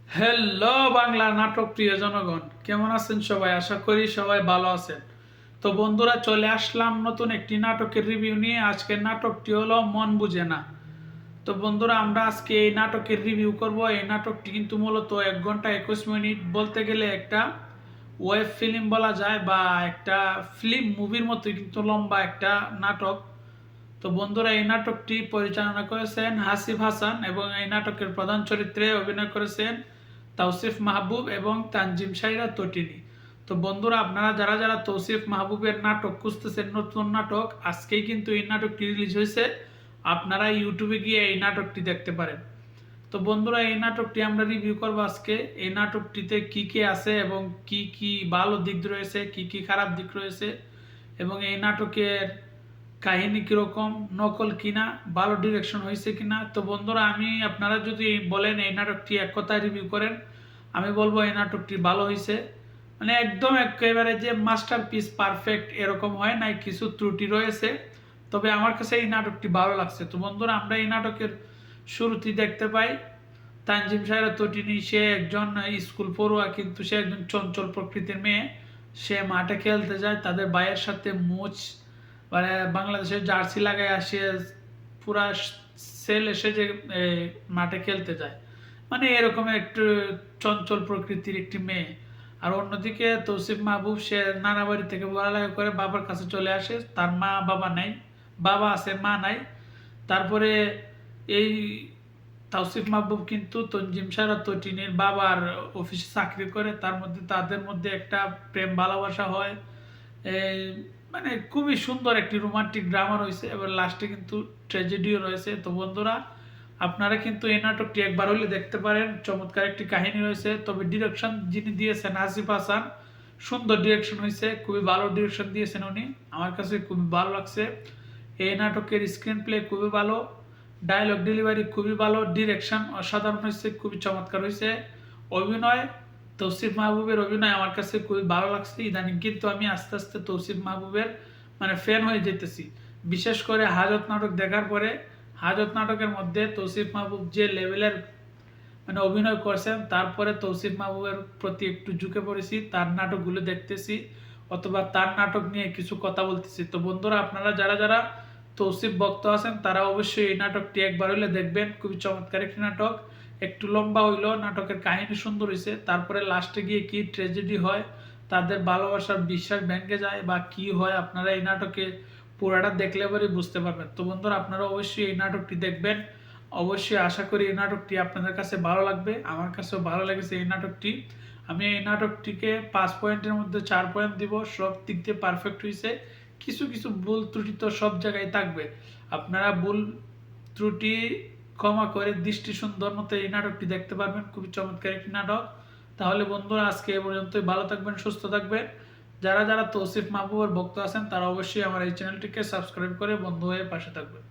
Hello Bangla নাটক প্রিয় জনগণ, কেমন আছেন সবাই? আশা করি সবাই ভালো আছেন। তো বন্ধুরা, চলে আসলাম নতুন একটি নাটকের রিভিউ নিয়ে। আজকের নাটকটি হলো মন বুঝে না। তো বন্ধুরা, আমরা আজকে এই নাটকের রিভিউ করব। এই নাটকটি কিন্তু মূলত 1 ঘন্টা 21 মিনিট, বলতে গেলে একটা ওয়েব ফিল্ম বলা যায়, বা একটা ফিল্ম মুভির মতোই কিন্তু লম্বা একটা নাটক। তো বন্ধুরা, এই নাটকটি পরিচালনা করেছেন হাসিফ হাসান এবং এই নাটকের প্রধান চরিত্রে অভিনয় করেছেন তৌসিফ মাহবুব এবং তানজিম সাইরা তটিনী। তো বন্ধুরা, আপনারা যারা যারা তৌসিফ মাহবুবের নাটক খুঁজতেছেন, নতুন নাটক, আজকেই কিন্তু এই নাটকটি রিলিজ হয়েছে। আপনারা ইউটিউবে গিয়ে এই নাটকটি দেখতে পারেন। তো বন্ধুরা, এই নাটকটি আমরা রিভিউ করবো আজকে। এই নাটকটিতে কি কি আছে এবং কি কি ভালো দিক রয়েছে, কি কি খারাপ দিক রয়েছে, এবং এই নাটকের কাহিনী কিরকম, নকল কিনা, ভালো ডিরেকশন হয়েছে কিনা। তো বন্ধুরা, আপনারা যদি বলেন এই নাটকটি এক কথায় রিভিউ করেন, আমি বলবো এই নাটকটি ভালো হয়েছে। মানে একদম একেবারে যে মাস্টারপিস পারফেক্ট এরকম হয় নাই, কিছু ত্রুটি রয়েছে। তবে আমার কাছে এই নাটকটি ভালো লাগছে। তো বন্ধুরা, আমরা এই নাটকের শুরুতেই দেখতে পাই তানজিম সাহেরা তটিনী। সে একজন স্কুল পড়ুয়া, কিন্তু সে একজন চঞ্চল প্রকৃতির মেয়ে। সে মাঠে খেলতে যায় তাদের ভাইয়ের সাথে। মুচ মানে বাংলাদেশের জার্সি লাগায় আসে, পুরা সেল এসে যে মাঠে খেলতে যায়, মানে এরকম একটু চঞ্চল প্রকৃতির একটি মেয়ে। আর অন্যদিকে তৌসিফ মাহবুব, সে নানা বাড়ি থেকে পড়ালেখা করে বাবার কাছে চলে আসে। তার মা বাবা নাই, বাবা আছে মা নাই। তারপরে এই তাওসিফ মাহবুব কিন্তু তঞ্জিম সারা তটিনীর বাবার অফিসে চাকরি করে। তাদের মধ্যে একটা প্রেম ভালোবাসা হয়। এই মানে খুবই সুন্দর একটি রোমান্টিক ড্রামা রয়েছে, এবার লাস্টে কিন্তু ট্র্যাজেডিও রয়েছে। তো বন্ধুরা, আপনারা কিন্তু এই নাটকটি একবার হলে দেখতে পারেন। চমৎকার একটি কাহিনী রয়েছে। তবে ডিরেকশন যিনি দিয়েছেন হাসিফ হাসান, সুন্দর ডিরেকশন হয়েছে, খুবই ভালো ডিরেকশন দিয়েছেন উনি। আমার কাছে খুবই ভালো লাগছে। এই নাটকের স্ক্রিন প্লে খুবই ভালো, ডায়লগ ডেলিভারি খুবই ভালো, ডিরেকশন অসাধারণ হয়েছে, খুবই চমৎকার হয়েছে। অভিনয়, তৌসিফ মাহবুবের অভিনয় আমার কাছে খুবই ভালো লাগছে। ইদানিং কিন্তু আমি আস্তে আস্তে তৌসিফ মাহবুবের মানে ফ্যান হয়ে যেতেছি, বিশেষ করে হাজত নাটক দেখার পরে। হাজত নাটকের মধ্যে তৌসিফ মাহবুব যে লেভেলের মানে অভিনয় করছেন, তারপরে তৌসিফ মাহবুবের প্রতি একটু ঝুঁকে পড়েছি, তার নাটকগুলো দেখতেছি, অথবা তার নাটক নিয়ে কিছু কথা বলতেছি। তো বন্ধুরা, আপনারা যারা যারা তৌসিফ ভক্ত আছেন, তারা অবশ্যই এই নাটকটি একবার হইলে দেখবেন। খুবই চমৎকার একটি নাটক, একটু লম্বা হইলেও নাটকের কাহিনী সুন্দর হয়েছে। তারপরে লাস্টে গিয়ে কি ট্র্যাজেডি হয়, তাদের ভালোবাসার বিশ্বাস ভেঙে যায় বা কি হয়, আপনারা এই নাটকে পুরাটা দেখলে পরে বুঝতে পারবেন। তো বন্ধুরা, আপনারা অবশ্যই এই নাটকটি দেখবেন। অবশ্যই আশা করি এই নাটকটি আপনাদের কাছে ভালো লাগবে। আমার কাছেও ভালো লেগেছে এই নাটকটি। আমি এই নাটকটিকে 5 পয়েন্টের মধ্যে 4 পয়েন্ট দিব। সব দিক দিয়ে পারফেক্ট হয়েছে। কিছু কিছু ভুল ত্রুটি তো সব জায়গায় থাকবে। আপনারা ভুল ত্রুটি ক্ষমা করে দৃষ্টি সুন্দর মতো এই নাটকটি দেখতে পারবেন। খুবই চমৎকার একটি নাটক। তাহলে বন্ধুরা, আজকে এ পর্যন্তই। ভালো থাকবেন, সুস্থ থাকবেন। যারা যারা তৌসিফ মাহবুবের ভক্ত আছেন, তারা অবশ্যই আমার এই চ্যানেলটিকে সাবস্ক্রাইব করে বন্ধু হয়ে পাশে থাকবেন।